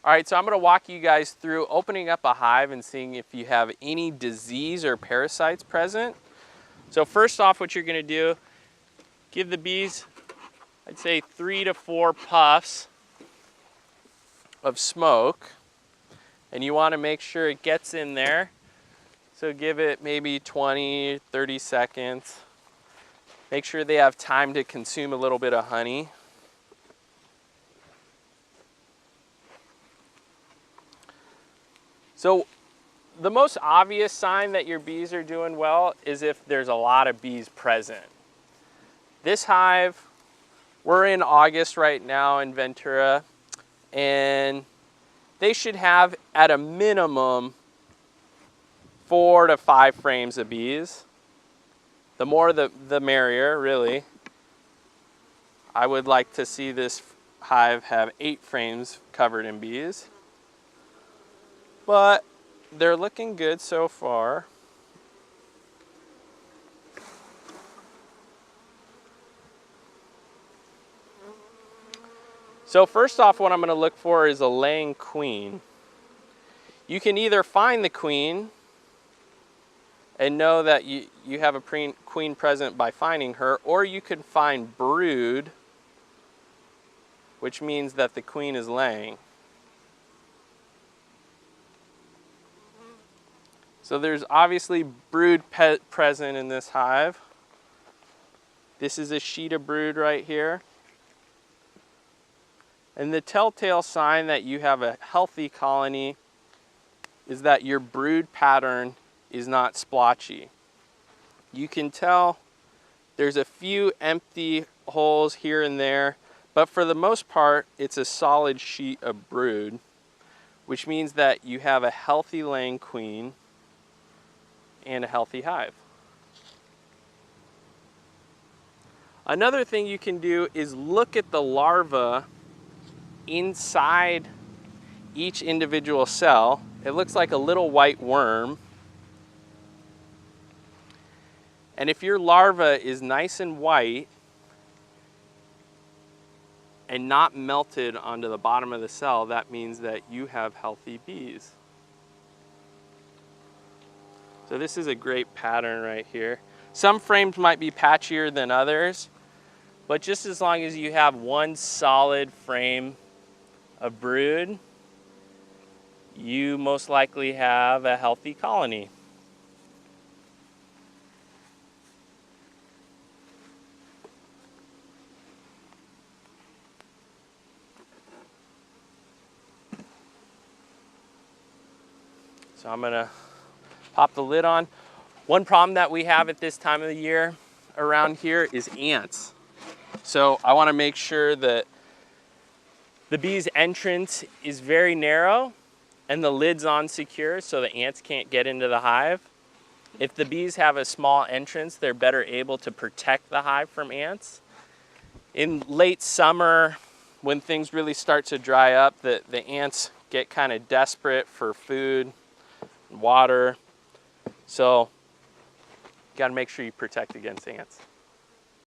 All right, so I'm gonna walk you guys through opening up a hive and seeing if you have any disease or parasites present. So first off, what you're gonna do, give the bees, I'd say 3 to 4 puffs of smoke, and you wanna make sure it gets in there. So give it maybe 20, 30 seconds. Make sure they have time to consume a little bit of honey. So the most obvious sign that your bees are doing well is if there's a lot of bees present. This hive, we're in August right now in Ventura, and they should have at a minimum 4 to 5 frames of bees. The more the merrier, really. I would like to see this hive have 8 frames covered in bees. But they're looking good so far. So first off, what I'm going to look for is a laying queen. You can either find the queen and know that you have a queen present by finding her, or you can find brood, which means that the queen is laying. So there's obviously brood present in this hive. This is a sheet of brood right here. And the telltale sign that you have a healthy colony is that your brood pattern is not splotchy. You can tell there's a few empty holes here and there, but for the most part, it's a solid sheet of brood, which means that you have a healthy laying queen and a healthy hive. Another thing you can do is look at the larva inside each individual cell. It looks like a little white worm. And if your larva is nice and white and not melted onto the bottom of the cell, that means that you have healthy bees. So this is a great pattern right here. Some frames might be patchier than others, but just as long as you have one solid frame of brood, you most likely have a healthy colony. So I'm gonna pop the lid on. One problem that we have at this time of the year around here is ants. So I wanna make sure that the bee's entrance is very narrow and the lid's on secure so the ants can't get into the hive. If the bees have a small entrance, they're better able to protect the hive from ants. In late summer, when things really start to dry up, the ants get kind of desperate for food, water. So you gotta make sure you protect against ants.